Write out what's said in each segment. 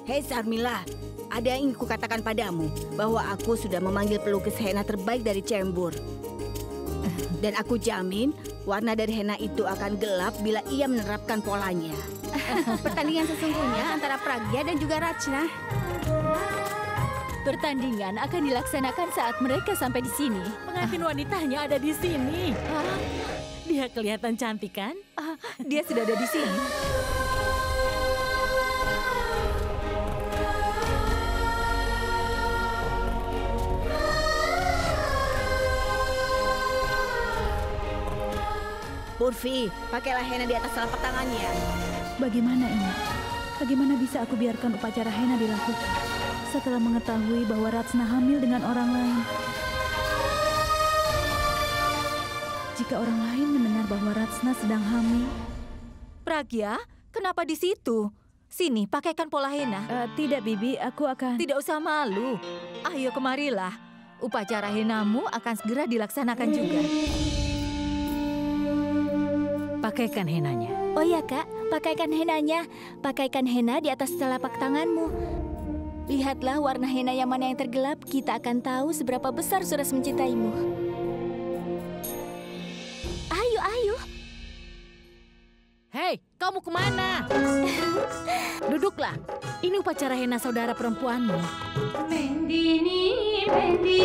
Hei Sarmila, ada yang ingin kukatakan padamu bahwa aku sudah memanggil pelukis henna terbaik dari Cembur. Dan aku jamin warna dari henna itu akan gelap bila ia menerapkan polanya. Pertandingan sesungguhnya antara Pragya dan juga Rachna. Pertandingan akan dilaksanakan saat mereka sampai di sini. Pengantin wanitanya ada di sini. Dia kelihatan cantik kan? Dia sudah ada di sini. Purvi, pakailah henna di atas telapak tangannya. Bagaimana ini? Bagaimana bisa aku biarkan upacara henna dilakukan setelah mengetahui bahwa Rachna hamil dengan orang lain? Jika orang lain mendengar bahwa Rachna sedang hamil... Pragya, kenapa di situ? Sini, pakaikan pola henna. Tidak, Bibi. Aku akan... Tidak usah malu. Ayo kemarilah. Upacara hennamu akan segera dilaksanakan juga. Pakaikan henanya. Oh ya Kak, pakaikan henanya. Pakaikan henna di atas telapak tanganmu. Lihatlah warna henna yang mana yang tergelap, kita akan tahu seberapa besar Suresh mencintaimu. Ayo, ayo. Hei, kamu kemana? Duduklah. Ini upacara henna saudara perempuanmu. Mendini, Mendi,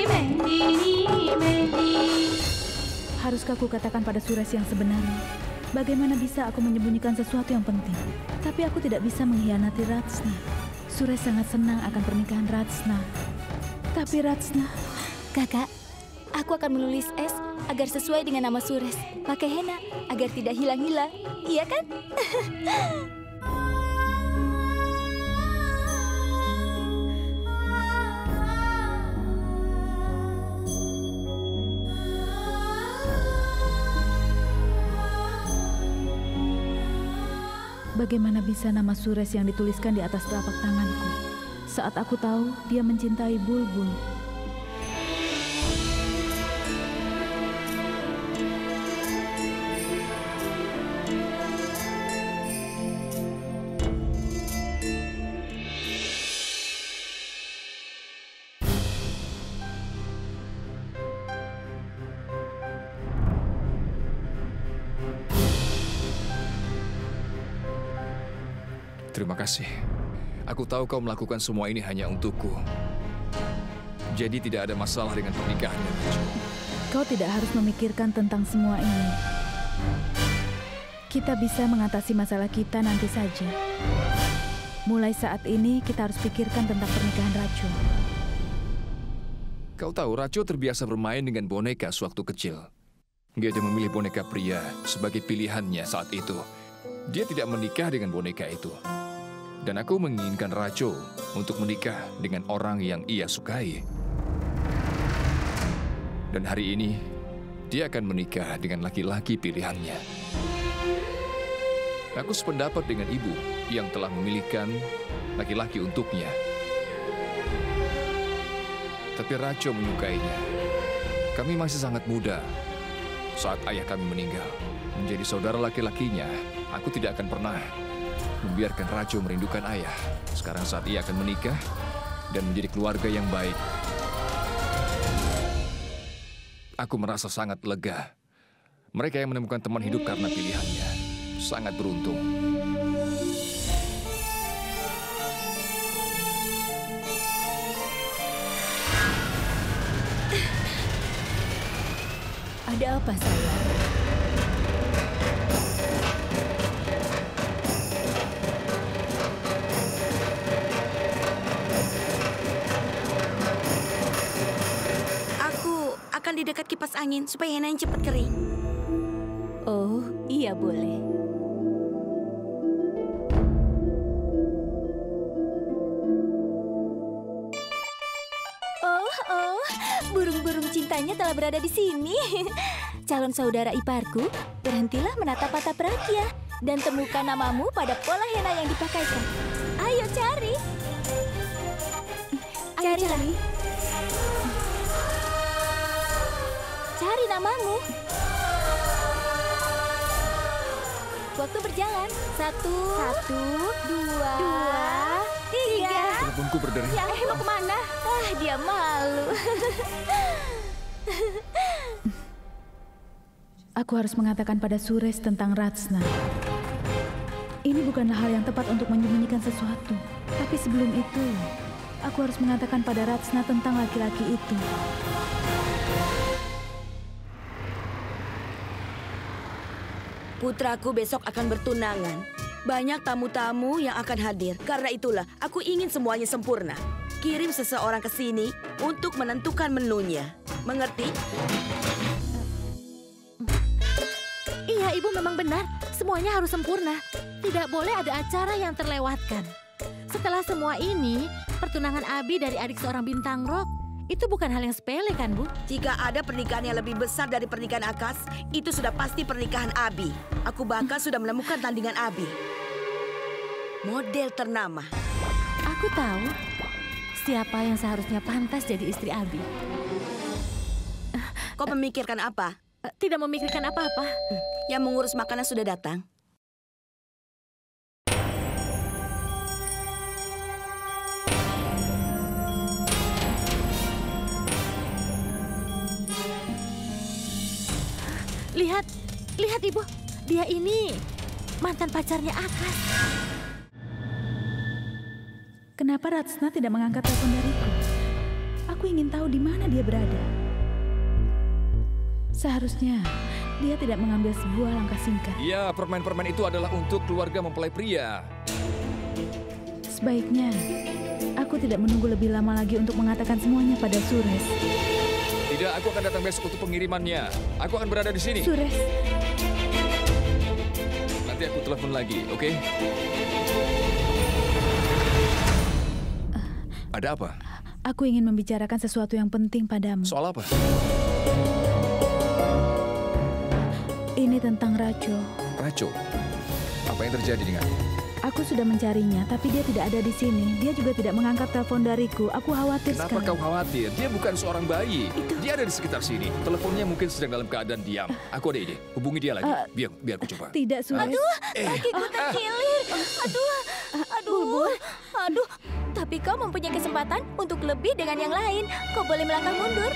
Mendini, Mendi. Haruskah aku katakan pada Suresh yang sebenarnya? Bagaimana bisa aku menyembunyikan sesuatu yang penting? Tapi aku tidak bisa mengkhianati Rachna. Suresh sangat senang akan pernikahan Rachna. Tapi Rachna... Kakak, aku akan menulis S agar sesuai dengan nama Suresh. Pakai henna agar tidak hilang-hilang. Iya kan? Bagaimana bisa nama Suresh yang dituliskan di atas telapak tanganku saat aku tahu dia mencintai Bulbul? Terima kasih. Aku tahu kau melakukan semua ini hanya untukku. Jadi tidak ada masalah dengan pernikahannya, Raju. Kau tidak harus memikirkan tentang semua ini. Kita bisa mengatasi masalah kita nanti saja. Mulai saat ini kita harus pikirkan tentang pernikahan Raju. Kau tahu, Raju terbiasa bermain dengan boneka sewaktu kecil. Dia memilih boneka pria sebagai pilihannya saat itu. Dia tidak menikah dengan boneka itu. Dan aku menginginkan Raju untuk menikah dengan orang yang ia sukai. Dan hari ini, dia akan menikah dengan laki-laki pilihannya. Aku sependapat dengan ibu yang telah memilihkan laki-laki untuknya. Tapi Raju menyukainya. Kami masih sangat muda saat ayah kami meninggal. Menjadi saudara laki-lakinya, aku tidak akan pernah membiarkan Raju merindukan ayah. Sekarang saat ia akan menikah dan menjadi keluarga yang baik, aku merasa sangat lega. Mereka yang menemukan teman hidup karena pilihannya sangat beruntung. Ada apa, sayang? Akan di dekat kipas angin supaya hennanya cepat kering. Oh, iya boleh. Oh, burung-burung cintanya telah berada di sini. Calon saudara iparku, berhentilah menatap mata Pragya dan temukan namamu pada pola henna yang dipakaikan. Ayo cari. Cari. Cari namamu. Waktu berjalan. Satu, dua, tubuhku berderi. Ya, mau kemana? Dia malu. Aku harus mengatakan pada Suresh tentang Ratsna. Ini bukanlah hal yang tepat untuk menyembunyikan sesuatu. Tapi sebelum itu, aku harus mengatakan pada Ratsna tentang laki-laki itu. Putraku besok akan bertunangan. Banyak tamu-tamu yang akan hadir. Karena itulah, aku ingin semuanya sempurna. Kirim seseorang ke sini untuk menentukan menunya. Mengerti? Iya, Ibu memang benar. Semuanya harus sempurna. Tidak boleh ada acara yang terlewatkan. Setelah semua ini, pertunangan Abi dari adik seorang bintang rock, itu bukan hal yang sepele kan, Bu? Jika ada pernikahan yang lebih besar dari pernikahan Akas, itu sudah pasti pernikahan Abi. Aku bahkan sudah menemukan tandingan Abi. Model ternama. Aku tahu siapa yang seharusnya pantas jadi istri Abi. Kau memikirkan apa? Tidak memikirkan apa-apa. Yang mengurus makanan sudah datang. Lihat Ibu. Dia ini mantan pacarnya Akas. Kenapa Ratsna tidak mengangkat telepon dariku? Aku ingin tahu di mana dia berada. Seharusnya dia tidak mengambil sebuah langkah singkat. Iya, permen-permen itu adalah untuk keluarga mempelai pria. Sebaiknya aku tidak menunggu lebih lama lagi untuk mengatakan semuanya pada Suresh. Tidak, aku akan datang besok untuk pengirimannya. Aku akan berada di sini. Suresh. Nanti aku telepon lagi, oke? Ada apa? Aku ingin membicarakan sesuatu yang penting padamu. Soal apa? Ini tentang Rajo. Rajo? Apa yang terjadi dengannya? Aku sudah mencarinya, tapi dia tidak ada di sini. Dia juga tidak mengangkat telepon dariku. Aku khawatir Kenapa sekali. kau khawatir? Dia bukan seorang bayi. Dia ada di sekitar sini. Teleponnya mungkin sedang dalam keadaan diam. Aku ada ide. Hubungi dia lagi. Biar aku coba. Tidak, Suresh. Kakiku terkilir. Aduh. Tapi kau mempunyai kesempatan untuk lebih dengan yang lain. Kau boleh melangkah mundur.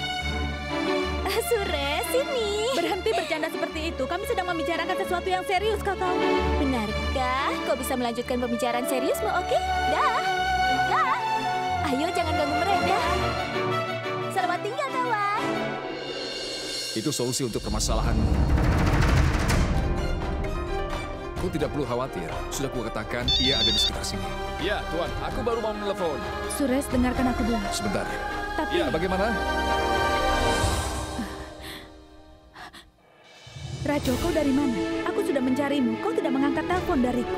Suresh, sini. Berhenti bercanda seperti itu. Kami sedang membicarakan sesuatu yang serius, kau tahu. Benarkah kau bisa melanjutkan pembicaraan seriusmu, oke? Dah. Ayo, jangan ganggu mereka. Selamat tinggal, kawan. Itu solusi untuk permasalahanmu. Kau tidak perlu khawatir. Sudah kukatakan ia ada di sekitar sini. Iya, Tuan. Aku baru mau menelepon. Suresh, dengarkan aku dulu. Sebentar. Tapi Ya, bagaimana? Rajo, kau dari mana? Aku sudah mencarimu. Kau tidak mengangkat telepon dariku.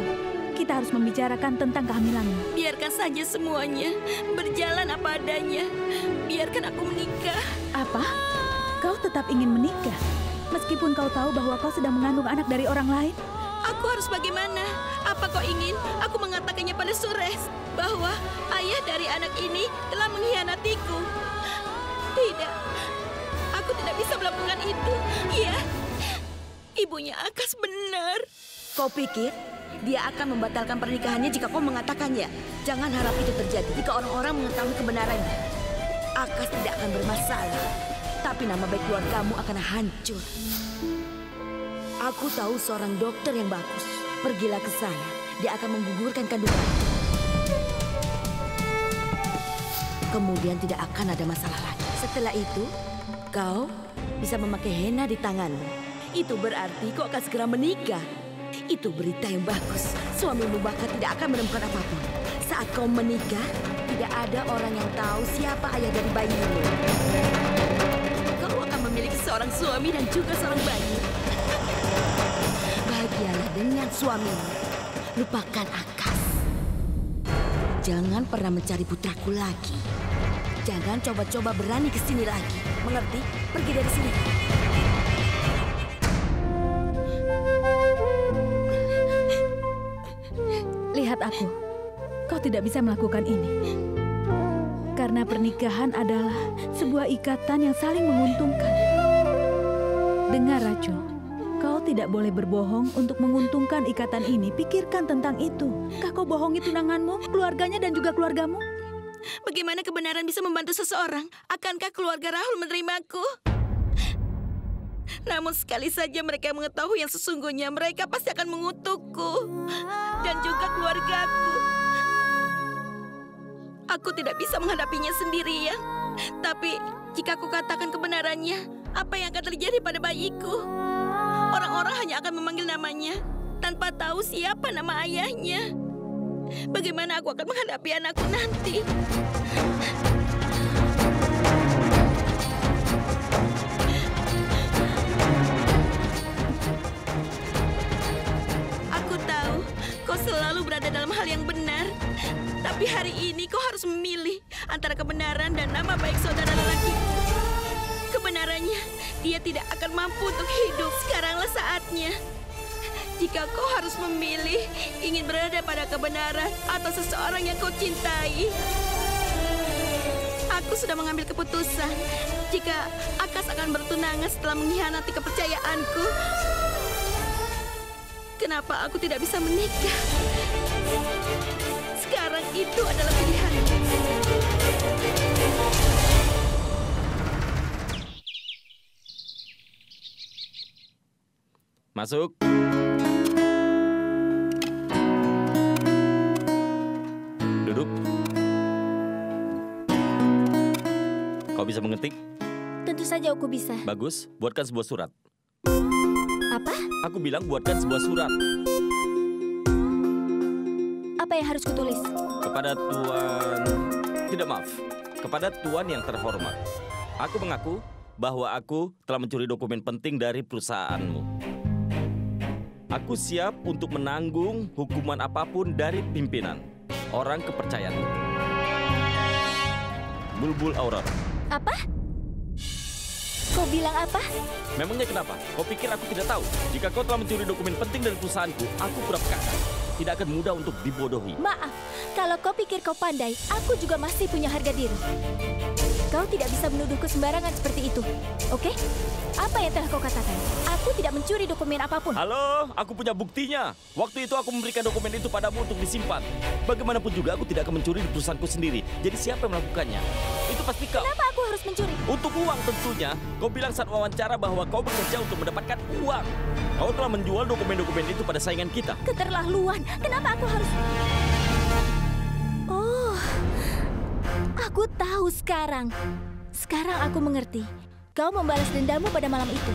Kita harus membicarakan tentang kehamilanmu. Biarkan saja semuanya berjalan apa adanya. Biarkan aku menikah. Apa? Kau tetap ingin menikah? Meskipun kau tahu bahwa kau sedang mengandung anak dari orang lain? Aku harus bagaimana? Apa kau ingin aku mengatakannya pada Suresh bahwa ayah dari anak ini telah mengkhianatiku? Tidak. Aku tidak bisa melakukan itu. Iya. Ibunya Akas benar. Kau pikir dia akan membatalkan pernikahannya jika kau mengatakannya? Jangan harap itu terjadi jika orang-orang mengetahui kebenarannya. Akas tidak akan bermasalah, tapi nama baik keluargamu akan hancur. Aku tahu seorang dokter yang bagus. Pergilah ke sana. Dia akan menggugurkan kandungan. Kemudian tidak akan ada masalah lagi. Setelah itu, kau bisa memakai henna di tanganmu. Itu berarti kau akan segera menikah. Itu berita yang bagus. Suamimu bahkan tidak akan menemukan apapun. Saat kau menikah, tidak ada orang yang tahu siapa ayah dari bayimu. Kau akan memiliki seorang suami dan juga seorang bayi. Bahagialah dengan suamimu. Lupakan Akas. Jangan pernah mencari putraku lagi. Jangan coba-coba berani ke sini lagi. Mengerti? Pergi dari sini. Lihat aku. Kau tidak bisa melakukan ini. Karena pernikahan adalah sebuah ikatan yang saling menguntungkan. Dengar, Rajo. Kau tidak boleh berbohong untuk menguntungkan ikatan ini. Pikirkan tentang itu. Kau bohongi tunanganmu, keluarganya, dan juga keluargamu? Bagaimana kebenaran bisa membantu seseorang? Akankah keluarga Rahul menerimaku? Namun sekali saja mereka mengetahui yang sesungguhnya, mereka pasti akan mengutukku. Dan juga keluargaku. Aku tidak bisa menghadapinya sendirian. Tapi jika aku katakan kebenarannya, apa yang akan terjadi pada bayiku? Orang-orang hanya akan memanggil namanya tanpa tahu siapa nama ayahnya. Bagaimana aku akan menghadapi anakku nanti? Aku tahu kau selalu berada dalam hal yang benar. Tapi hari ini kau harus memilih antara kebenaran dan nama baik saudara lelakiku. Kebenarannya, dia tidak akan mampu untuk hidup. Sekaranglah saatnya. Jika kau harus memilih, ingin berada pada kebenaran atau seseorang yang kau cintai. Aku sudah mengambil keputusan. Jika Akas akan bertunangan setelah mengkhianati kepercayaanku, kenapa aku tidak bisa menikah? Sekarang itu adalah pilihanku. Masuk. Duduk. Kau bisa mengetik? Tentu saja aku bisa. Bagus, buatkan sebuah surat. Apa? Aku bilang buatkan sebuah surat. Apa yang harus kutulis? Kepada Tuan... Tidak, maaf. Kepada Tuan yang terhormat. Aku mengaku bahwa aku telah mencuri dokumen penting dari perusahaanmu. Aku siap untuk menanggung hukuman apapun dari pimpinan. Orang kepercayaanmu. Bulbul Aurora. Apa? Kau bilang apa? Memangnya kenapa? Kau pikir aku tidak tahu? Jika kau telah mencuri dokumen penting dari perusahaanku, aku pura-pura. Tidak akan mudah untuk dibodohi. Maaf, kalau kau pikir kau pandai, aku juga masih punya harga diri. Kau tidak bisa menuduhku sembarangan seperti itu, oke? Apa yang telah kau katakan? Aku tidak mencuri dokumen apapun. Halo, aku punya buktinya. Waktu itu aku memberikan dokumen itu padamu untuk disimpan. Bagaimanapun juga aku tidak akan mencuri di perusahaanku sendiri. Jadi siapa yang melakukannya? Itu pasti kau. Kenapa aku harus mencuri? Untuk uang tentunya. Kau bilang saat wawancara bahwa kau bekerja untuk mendapatkan uang. Kau telah menjual dokumen-dokumen itu pada saingan kita. Keterlaluan. Kenapa aku harus... Oh, aku tahu sekarang. Sekarang aku mengerti. Kau membalas dendammu pada malam itu.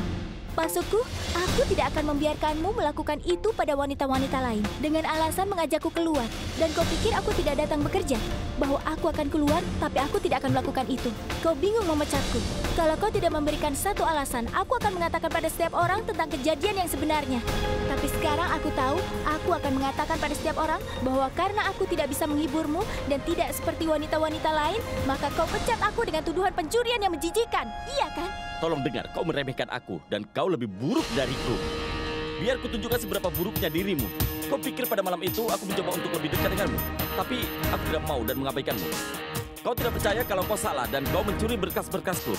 Maksudku, aku tidak akan membiarkanmu melakukan itu pada wanita-wanita lain dengan alasan mengajakku keluar. Dan kau pikir aku tidak datang bekerja? Bahwa aku akan keluar, tapi aku tidak akan melakukan itu. Kau bingung memecatku. Kalau kau tidak memberikan satu alasan, aku akan mengatakan pada setiap orang tentang kejadian yang sebenarnya. Tapi sekarang aku tahu, aku akan mengatakan pada setiap orang bahwa karena aku tidak bisa menghiburmu dan tidak seperti wanita-wanita lain, maka kau pecat aku dengan tuduhan pencurian yang menjijikan. Iya kan? Tolong dengar, kau meremehkan aku dan kau lebih buruk dariku. Biar kutunjukkan seberapa buruknya dirimu. Kau pikir pada malam itu aku mencoba untuk lebih dekat denganmu. Tapi aku tidak mau dan mengabaikanmu. Kau tidak percaya kalau kau salah dan kau mencuri berkas-berkasku.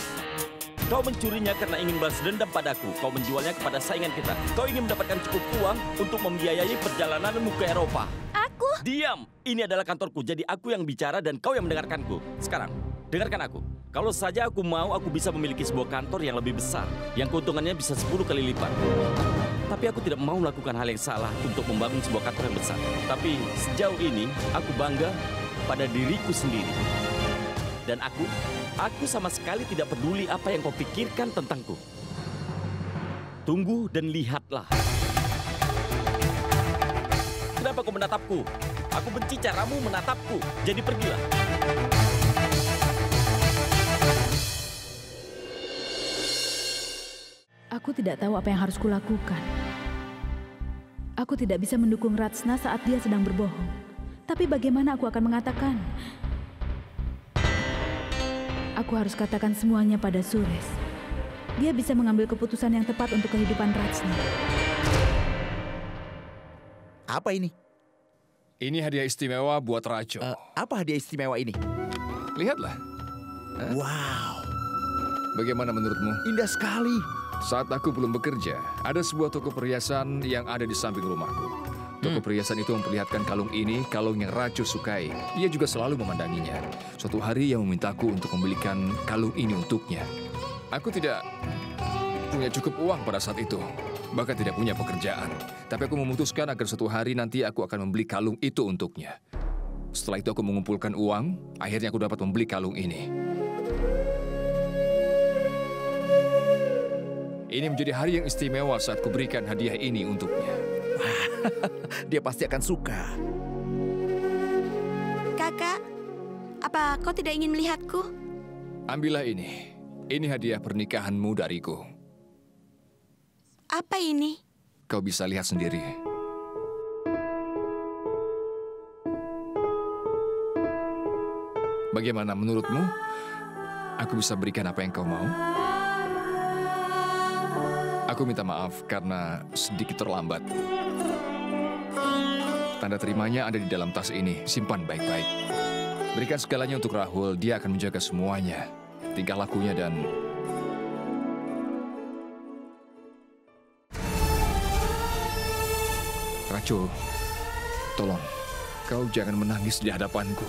Kau mencurinya karena ingin balas dendam padaku. Kau menjualnya kepada saingan kita. Kau ingin mendapatkan cukup uang untuk membiayai perjalananmu ke Eropa. Aku? Diam! Ini adalah kantorku, jadi aku yang bicara dan kau yang mendengarkanku. Sekarang, dengarkan aku. Kalau saja aku mau, aku bisa memiliki sebuah kantor yang lebih besar, yang keuntungannya bisa 10 kali lipat. Tapi aku tidak mau melakukan hal yang salah untuk membangun sebuah kantor yang besar. Tapi sejauh ini, aku bangga pada diriku sendiri. Dan aku sama sekali tidak peduli apa yang kau pikirkan tentangku. Tunggu dan lihatlah. Kenapa kau menatapku? Aku benci caramu menatapku, jadi pergilah. Aku tidak tahu apa yang harus kulakukan. Aku tidak bisa mendukung Ratsna saat dia sedang berbohong. Tapi bagaimana aku akan mengatakan? Aku harus katakan semuanya pada Suresh. Dia bisa mengambil keputusan yang tepat untuk kehidupan Ratsna. Apa ini? Ini hadiah istimewa buat Rajo. Apa hadiah istimewa ini? Lihatlah. Wow, Bagaimana menurutmu? indah sekali. Saat aku belum bekerja, ada sebuah toko perhiasan yang ada di samping rumahku. Toko perhiasan itu memperlihatkan kalung ini, kalung yang Rajo sukai. Ia juga selalu memandanginya. Suatu hari ia memintaku untuk membelikan kalung ini untuknya. Aku tidak punya cukup uang pada saat itu, bahkan tidak punya pekerjaan. Tapi aku memutuskan agar suatu hari nanti aku akan membeli kalung itu untuknya. Setelah itu aku mengumpulkan uang, akhirnya aku dapat membeli kalung ini. Ini menjadi hari yang istimewa saat kuberikan hadiah ini untuknya. Dia pasti akan suka. Kakak, apa kau tidak ingin melihatku? Ambillah ini. Ini hadiah pernikahanmu dariku. Apa ini? Kau bisa lihat sendiri. Bagaimana menurutmu? Aku bisa berikan apa yang kau mau? Aku minta maaf karena sedikit terlambat. Tanda terimanya ada di dalam tas ini. Simpan baik-baik. Berikan segalanya untuk Rahul. Dia akan menjaga semuanya. Tingkah lakunya dan... Rajo, tolong. Kau jangan menangis di hadapanku.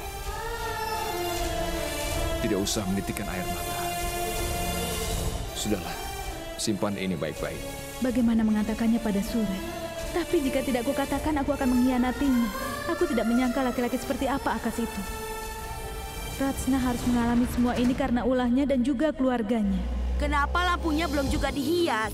Tidak usah menitikkan air mata. Sudahlah. Simpan ini baik-baik. Bagaimana mengatakannya pada Suresh? Tapi jika tidak kukatakan, aku akan mengkhianatinya. Aku tidak menyangka laki-laki seperti apa Akas itu. Ratsna harus mengalami semua ini karena ulahnya dan juga keluarganya. Kenapa lampunya belum juga dihias?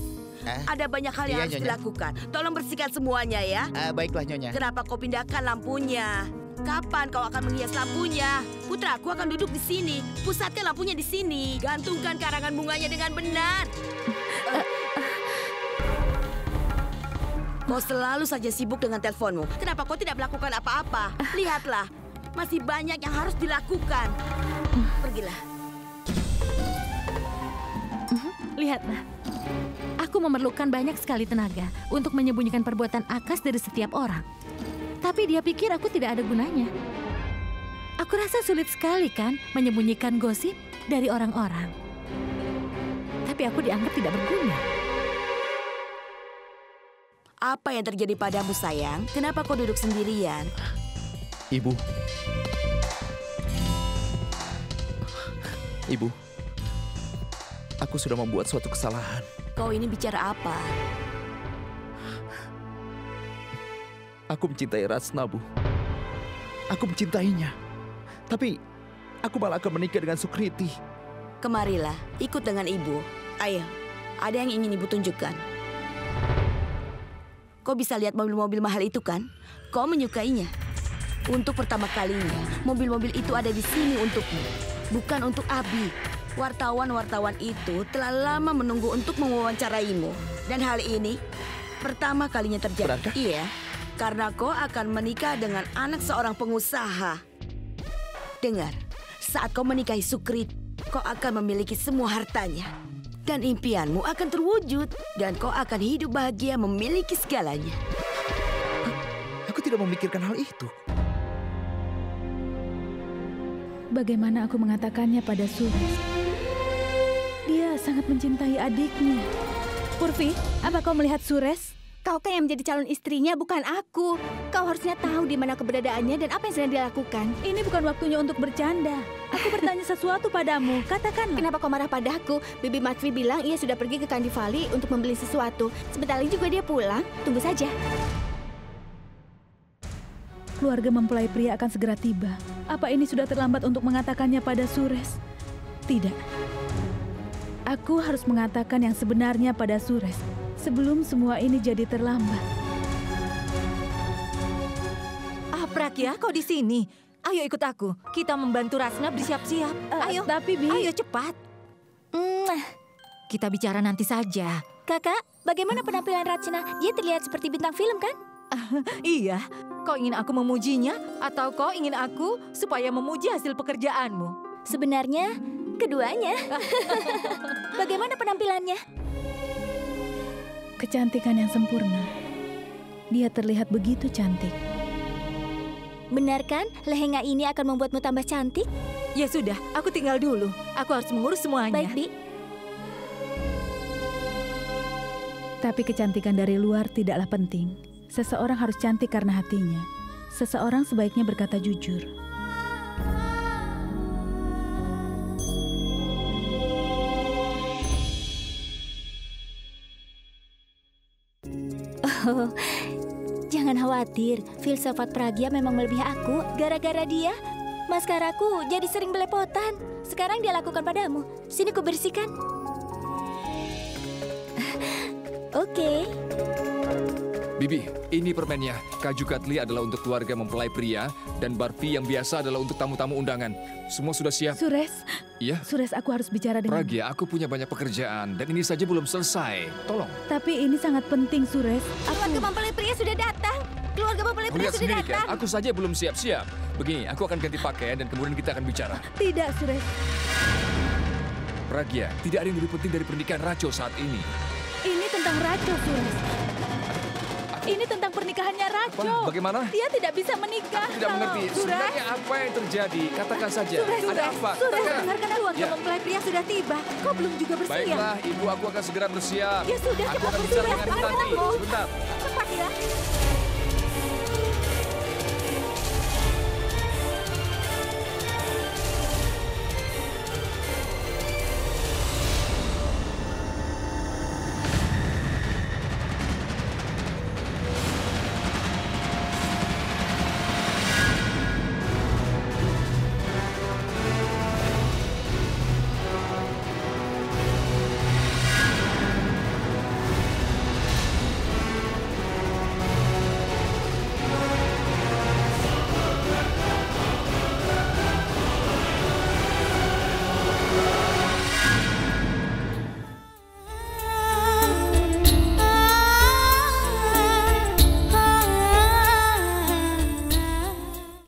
Ada banyak hal yang harus dilakukan. Tolong bersihkan semuanya ya. Baiklah, Nyonya. Kenapa kau pindahkan lampunya? Kapan kau akan menghias lampunya? Putraku akan duduk di sini. Pusatkan lampunya di sini. Gantungkan karangan bunganya dengan benar. Kau selalu saja sibuk dengan teleponmu. Kenapa kau tidak melakukan apa-apa? Lihatlah, masih banyak yang harus dilakukan. Pergilah. Lihatlah. Aku memerlukan banyak sekali tenaga untuk menyembunyikan perbuatan Akas dari setiap orang. Tapi dia pikir aku tidak ada gunanya. Aku rasa sulit sekali kan menyembunyikan gosip dari orang-orang. Tapi aku dianggap tidak berguna. Apa yang terjadi padamu, sayang? Kenapa kau duduk sendirian? Ibu. Ibu. Aku sudah membuat suatu kesalahan. Kau ini bicara apa? Aku mencintai Ratsna, Bu. Aku mencintainya. Tapi aku malah akan menikah dengan Sukriti. Kemarilah, ikut dengan ibu. Ayo, ada yang ingin ibu tunjukkan. Kau bisa lihat mobil-mobil mahal itu kan? Kau menyukainya. Untuk pertama kalinya, mobil-mobil itu ada di sini untukmu. Bukan untuk Abi. Wartawan-wartawan itu telah lama menunggu untuk mewawancaraimu. Dan hal ini pertama kalinya terjadi. Benarkah? Iya, karena kau akan menikah dengan anak seorang pengusaha. Dengar, saat kau menikahi Sukrit, kau akan memiliki semua hartanya. Dan impianmu akan terwujud. Dan kau akan hidup bahagia memiliki segalanya. Aku tidak memikirkan hal itu. Bagaimana aku mengatakannya pada Suresh? Dia sangat mencintai adiknya. Purvi, apa kau melihat Suresh? Kau kan yang menjadi calon istrinya, bukan aku. Kau harusnya tahu di mana keberadaannya dan apa yang sedang dilakukan. Ini bukan waktunya untuk bercanda. Aku bertanya sesuatu padamu. Katakanlah. Kenapa kau marah padaku? Bibi Matvi bilang ia sudah pergi ke Kandivali untuk membeli sesuatu. Sebentar lagi juga dia pulang. Tunggu saja. Keluarga mempelai pria akan segera tiba. Apa ini sudah terlambat untuk mengatakannya pada Suresh? Tidak. Aku harus mengatakan yang sebenarnya pada Suresh sebelum semua ini jadi terlambat. Prakya, kau di sini. Ayo ikut aku. Kita membantu Ratsna bersiap-siap. Ayo. Tapi, Bi. Ayo cepat. Kita bicara nanti saja. Kakak, bagaimana penampilan Ratsna? Dia terlihat seperti bintang film kan? Iya. Kau ingin aku memujinya atau kau ingin aku supaya memuji hasil pekerjaanmu? Sebenarnya, keduanya. Bagaimana penampilannya? Kecantikan yang sempurna. Dia terlihat begitu cantik. Benar kan, lehenga ini akan membuatmu tambah cantik? Ya sudah, aku tinggal dulu. Aku harus mengurus semuanya. Baik, Bi. Tapi kecantikan dari luar tidaklah penting. Seseorang harus cantik karena hatinya. Seseorang sebaiknya berkata jujur. Oh, jangan khawatir. Filsafat Pragya memang melebihi aku. Gara-gara dia, maskaraku jadi sering belepotan. Sekarang dia lakukan padamu. Sini ku bersihkan. Oke. Bibi, ini permennya. Kaju Katli adalah untuk keluarga mempelai pria, dan barfi yang biasa adalah untuk tamu-tamu undangan. Semua sudah siap. Sures, Iya? Sures, aku harus bicara dengan... Pragya, aku punya banyak pekerjaan, dan ini saja belum selesai. Tolong. Tapi ini sangat penting, Sures. Keluarga mempelai pria sudah datang. Keluarga mempelai pria Lihat sudah sendiri datang. kan, aku saja belum siap-siap. Begini, aku akan ganti pakaian dan kemudian kita akan bicara. Tidak, Sures. Pragya, tidak ada yang lebih penting dari pernikahan Rajo saat ini. Ini tentang Rajo, Sures. Ini tentang pernikahannya Rajo. Apa? Bagaimana? Dia tidak bisa menikah. Aku tidak mengerti. Sebenarnya apa yang terjadi? Katakan saja. Ada apa? Sures, Katakan. dengarkan keluarga Ya. mempelai pria sudah tiba. Kau belum juga bersiap. Baiklah, ibu, aku akan segera bersiap. Ya sudah, Aku cepat akan bicara bersiap. dengan ibu nanti. Ayo, Sebentar. cepat ya.